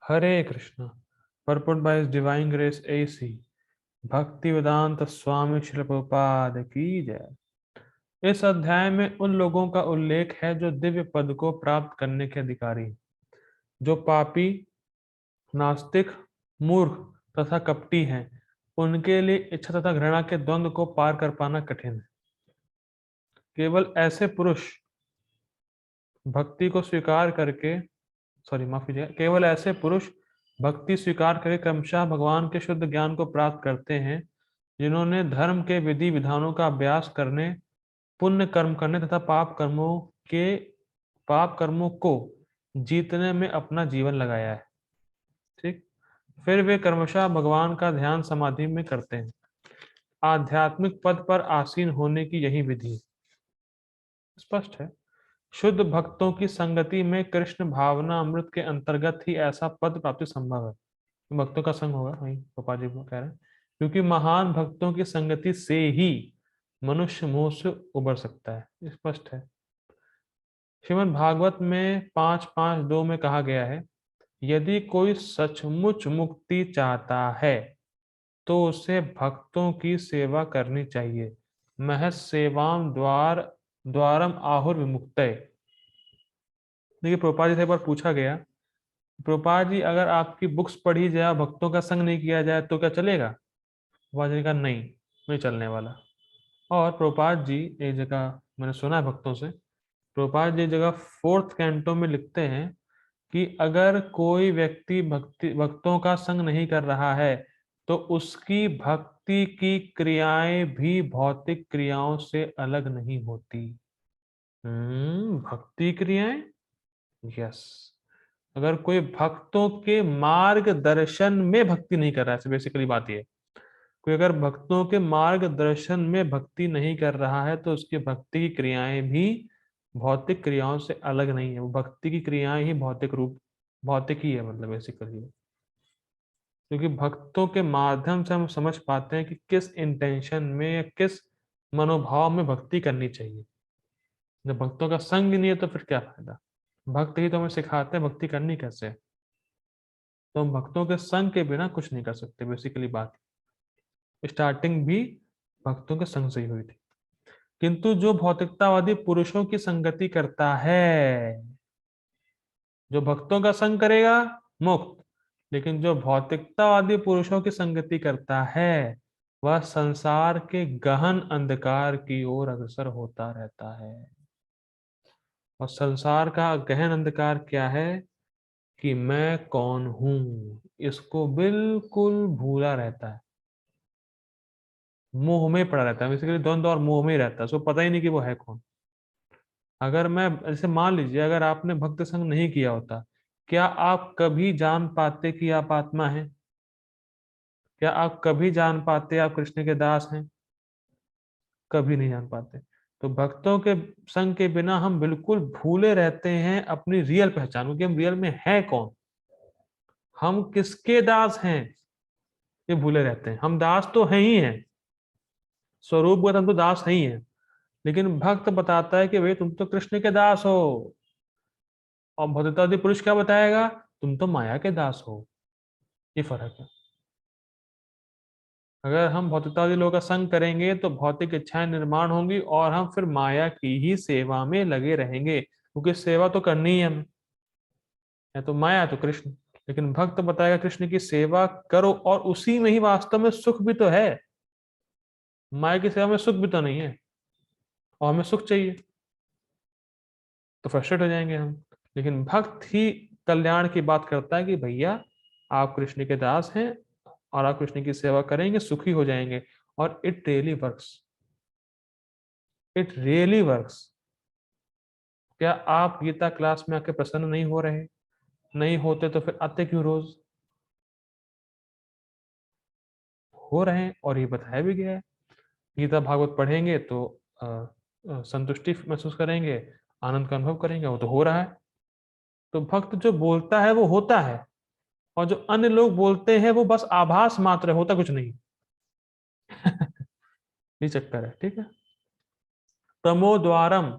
Hare Krishna. Purport by His Divine Grace AC भक्ति वेदांत स्वामी श्री प्रभुपाद की जय। इस अध्याय में उन लोगों का उल्लेख है जो दिव्य पद को प्राप्त करने के अधिकारी हैं, जो पापी, नास्तिक, मूर्ख तथा कपटी हैं। उनके लिए इच्छा तथा घृणा के द्वंद्व को पार कर पाना कठिन है। केवल ऐसे पुरुष भक्ति को स्वीकार करके माफ कीजिए, केवल ऐसे पुरुष भक्ति स्वीकार करके क्रमशः भगवान के शुद्ध ज्ञान को प्राप्त करते हैं, जिन्होंने धर्म के विधि विधानों का अभ्यास करने, पुण्य कर्म करने तथा पाप कर्मों को जीतने में अपना जीवन लगाया है। ठीक। फिर वे क्रमशः भगवान का ध्यान समाधि में करते हैं। आध्यात्मिक पद पर आसीन होने की यही विधि स्पष्ट है। शुद्ध भक्तों की संगति में कृष्ण भावना अमृत के अंतर्गत ही ऐसा पद प्राप्ति संभव है। भक्तों का संग होगा, वही गोपाल जी को कह रहे हैं, क्योंकि महान भक्तों की संगति से ही मनुष्य मोह से उबर सकता है। स्पष्ट है। श्रीमद् भागवत में 5.5.2 में कहा गया है, यदि कोई सचमुच मुक्ति चाहता है तो उसे भक्तों की सेवा करनी चाहिए। महज सेवाम द्वारम आहुर विमुक्तये। देखिए, प्रभुपाद जी से एक बार पूछा गया, प्रभुपाद जी अगर आपकी बुक्स पढ़ी जाए, भक्तों का संग नहीं किया जाए तो क्या चलेगा? प्रभुपाद जी ने कहा नहीं चलने वाला। और प्रभुपाद जी एक जगह मैंने सुना है भक्तों से, प्रभुपाद जी जगह 4th कैंटो में लिखते हैं कि अगर कोई व्यक्ति भक्तों का संग नहीं कर रहा है तो उसकी भक्ति की क्रियाएं भी भौतिक क्रियाओं से अलग नहीं होती। भक्ति क्रियाएं, यस। अगर कोई भक्तों के मार्गदर्शन में भक्ति नहीं कर रहा है, बेसिकली बात ये, कोई अगर भक्तों के मार्गदर्शन में भक्ति नहीं कर रहा है तो उसकी भक्ति की क्रियाएं भी भौतिक क्रियाओं से अलग नहीं है। वो भक्ति की क्रियाएं ही भौतिक ही है, मतलब बेसिकली। क्योंकि भक्तों के माध्यम से हम समझ पाते हैं कि किस इंटेंशन में या किस मनोभाव में भक्ति करनी चाहिए। जब भक्तों का संग नहीं है तो फिर क्या फायदा? भक्त ही तो हमें सिखाते हैं भक्ति करनी कैसे है। तो हम भक्तों के संग के बिना कुछ नहीं कर सकते, बेसिकली बात। स्टार्टिंग भी भक्तों के संग से ही हुई थी। किंतु जो भौतिकतावादी पुरुषों की संगति करता है, जो भक्तों का संग करेगा मुक्त, लेकिन जो भौतिकतावादी पुरुषों की संगति करता है वह संसार के गहन अंधकार की ओर अग्रसर होता रहता है। और संसार का गहन अंधकार क्या है कि मैं कौन हूं, इसको बिल्कुल भूला रहता है, मोह में पड़ा रहता है। बेसिकली द्वंद्व और मोह में ही रहता है, उसको पता ही नहीं कि वो है कौन। अगर मैं जैसे मान लीजिए, अगर आपने भक्त संग नहीं किया होता, क्या आप कभी जान पाते कि आप आत्मा हैं? क्या आप कभी जान पाते आप कृष्ण के दास हैं? कभी नहीं जान पाते। तो भक्तों के संग के बिना हम बिल्कुल भूले रहते हैं अपनी रियल पहचान, क्योंकि हम रियल में हैं कौन, हम किसके दास हैं, ये भूले रहते हैं। हम दास तो हैं ही हैं, स्वरूपगत हम तो दास हैं ही हैं, लेकिन भक्त बताता है कि भाई तुम तो कृष्ण के दास हो। और भौतिकतावादी पुरुष क्या बताएगा? तुम तो माया के दास हो। ये फर्क है। अगर हम भौतिकतावादी लोगों का संग करेंगे तो भौतिक इच्छाएं निर्माण होंगी और हम फिर माया की ही सेवा में लगे रहेंगे, क्योंकि सेवा तो करनी है हमें, या तो माया तो कृष्ण। लेकिन भक्त बताएगा कृष्ण की सेवा करो और उसी में ही वास्तव में सुख भी तो है, माया की सेवा में सुख भी तो नहीं है, और हमें सुख चाहिए तो फ्रस्ट्रेट हो जाएंगे हम। लेकिन भक्त ही कल्याण की बात करता है कि भैया आप कृष्ण के दास हैं और आप कृष्ण की सेवा करेंगे, सुखी हो जाएंगे। और it really works, it really works. क्या आप गीता क्लास में आके प्रसन्न नहीं हो रहे? नहीं होते तो फिर आते क्यों रोज? हो रहे हैं, और ये बताया भी गया है। गीता भागवत पढ़ेंगे तो संतुष्टि महसूस करेंगे, आनंद का अनुभव करेंगे, वो तो हो रहा है। तो भक्त जो बोलता है वो होता है, और जो अन्य लोग बोलते हैं वो बस आभास मात्र है, होता कुछ नहीं। ये चक्कर है, ठीक है। तमो द्वारम,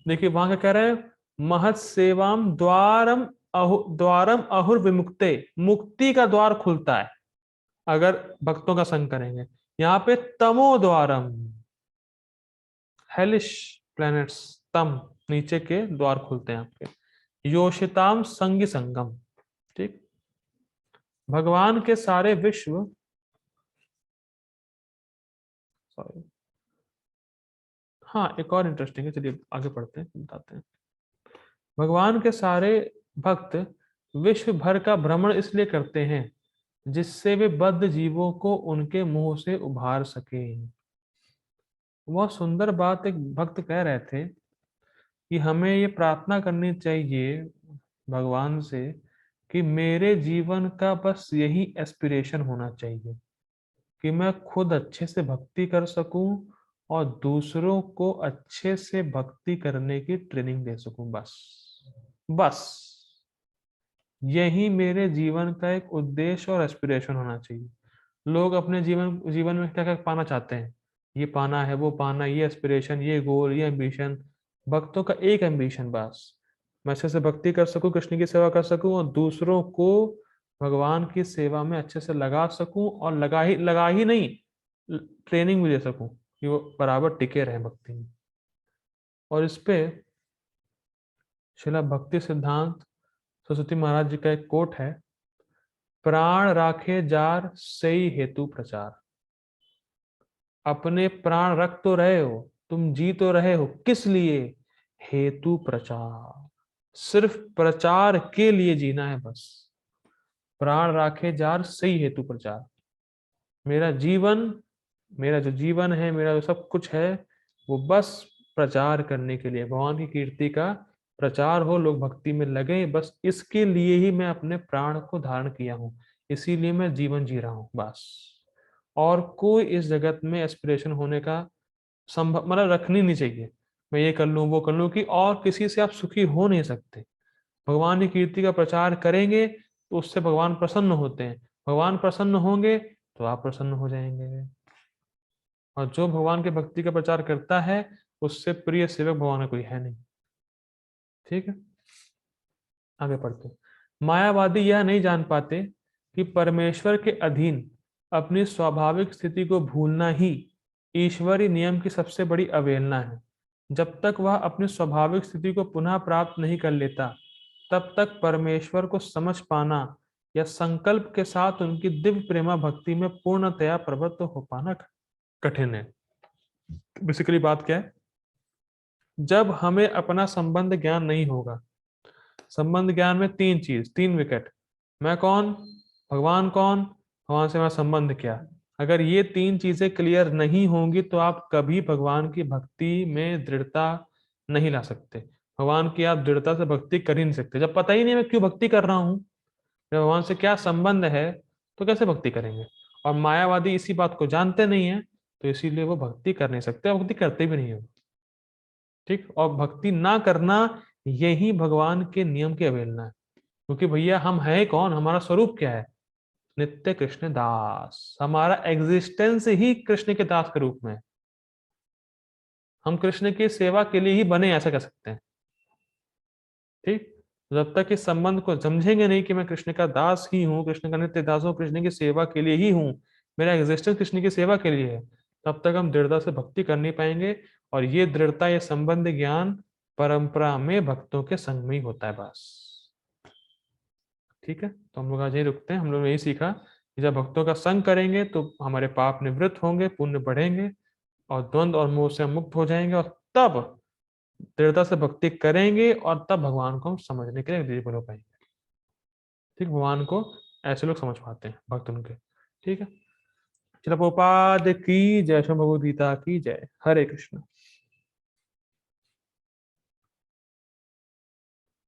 देखिए वहां क्या कह रहे हैं, महत सेवाम द्वारम द्वारम अहुर विमुक्ते, मुक्ति का द्वार खुलता है अगर भक्तों का संग करेंगे। यहाँ पे तमो द्वारम, हेलिश प्लैनेट्स, तम नीचे के द्वार खुलते हैं आपके। योशिताम संगी संगम, ठीक। भगवान के सारे विश्व, सॉरी, हाँ एक और इंटरेस्टिंग है, चलिए आगे पढ़ते हैं, बताते हैं। भगवान के सारे भक्त विश्व भर का भ्रमण इसलिए करते हैं जिससे वे बद्ध जीवों को उनके मुंह से उभार सके। बहुत सुंदर बात एक भक्त कह रहे थे कि हमें ये प्रार्थना करनी चाहिए भगवान से कि मेरे जीवन का बस यही एस्पिरेशन होना चाहिए कि मैं खुद अच्छे से भक्ति कर सकूं और दूसरों को अच्छे से भक्ति करने की ट्रेनिंग दे सकूं, बस बस यही मेरे जीवन का एक उद्देश्य और एस्पिरेशन होना चाहिए। लोग अपने जीवन जीवन में क्या क्या पाना चाहते हैं, ये पाना है, वो पाना, ये एस्पिरेशन, ये गोल, ये एम्बिशन। भक्तों का एक एम्बिशन, बस मैं अच्छे से भक्ति कर सकूं, कृष्ण की सेवा कर सकूं और दूसरों को भगवान की सेवा में अच्छे से लगा सकूं, और लगा ही नहीं, ट्रेनिंग भी दे सकूं कि वो बराबर टिके रहे भक्ति में। और इस पे शिला भक्ति सिद्धांत सरस्वती महाराज जी का एक कोट है, प्राण राखे जार सही हेतु प्रचार। अपने प्राण रख तो रहे हो, तुम जी तो रहे हो, किस लिए? हेतु प्रचार, सिर्फ प्रचार के लिए जीना है बस। प्राण राखे जार सही हेतु प्रचार। मेरा जीवन, मेरा जो जीवन है, मेरा जो सब कुछ है, वो बस प्रचार करने के लिए, भगवान की कीर्ति का प्रचार हो, लोग भक्ति में लगे, बस इसके लिए ही मैं अपने प्राण को धारण किया हूं, इसीलिए मैं जीवन जी रहा हूं बस। और कोई इस जगत में एस्पिरेशन होने का संभव मतलब रखनी नहीं चाहिए, मैं ये कर लूं वो कर लूं, कि और किसी से आप सुखी हो नहीं सकते। भगवान की कीर्ति का प्रचार करेंगे तो उससे भगवान प्रसन्न होते हैं, भगवान प्रसन्न होंगे तो आप प्रसन्न हो जाएंगे। और जो भगवान के भक्ति का प्रचार करता है उससे प्रिय सेवक भगवान का कोई है नहीं। ठीक है, आगे पढ़ते हैं। मायावादी यह नहीं जान पाते कि परमेश्वर के अधीन अपनी स्वाभाविक स्थिति को भूलना ही ईश्वरीय नियम की सबसे बड़ी अवहेलना है। जब तक वह अपनी स्वाभाविक स्थिति को पुनः प्राप्त नहीं कर लेता, तब तक परमेश्वर को समझ पाना या संकल्प के साथ उनकी दिव्य प्रेमा भक्ति में पूर्णतया प्रवृत्त हो पाना कठिन है। बेसिकली बात क्या है, जब हमें अपना संबंध ज्ञान नहीं होगा, संबंध ज्ञान में तीन चीज, तीन विकेट, मैं कौन, भगवान कौन, भगवान से मेरा संबंध क्या, अगर ये तीन चीजें क्लियर नहीं होंगी तो आप कभी भगवान की भक्ति में दृढ़ता नहीं ला सकते। भगवान की आप दृढ़ता से भक्ति कर ही नहीं सकते जब पता ही नहीं मैं क्यों भक्ति कर रहा हूँ, भगवान से क्या संबंध है, तो कैसे भक्ति करेंगे। और मायावादी इसी बात को जानते नहीं है, तो इसीलिए वो भक्ति कर नहीं सकते, भक्ति करते भी नहीं है। ठीक, और भक्ति ना करना यही भगवान के नियम की अवहेलना है, क्योंकि भैया हम है कौन, हमारा स्वरूप क्या है, नित्य कृष्ण दास, हमारा एग्जिस्टेंस ही कृष्ण के दास के रूप में। हम कृष्ण की सेवा के लिए ही बने, ऐसा कह सकते हैं। ठीक, जब तक इस संबंध को समझेंगे नहीं कि मैं कृष्ण का दास ही हूँ, कृष्ण का नित्य दास हूँ, कृष्ण की सेवा के लिए ही हूँ, मेरा एग्जिस्टेंस कृष्ण की सेवा के लिए है, तब तक हम दृढ़ता से भक्ति कर नहीं पाएंगे। और ये दृढ़ता, ये संबंध ज्ञान परंपरा में भक्तों के संग में ही होता है बस। ठीक है, तो हम लोग आज यही रुकते हैं। हम लोग ने यही सीखा कि जब भक्तों का संग करेंगे तो हमारे पाप निवृत्त होंगे, पुण्य बढ़ेंगे और द्वंद्व और मोह से हम मुक्त हो जाएंगे, और तब दृढ़ता से भक्ति करेंगे और तब भगवान को हम समझने के लिए एलिजिबल हो पाएंगे। ठीक, भगवान को ऐसे लोग समझ पाते हैं भक्त उनके। ठीक है, चलो, प्रभुपाद की जय, श्री भगवद गीता की जय, हरे कृष्ण।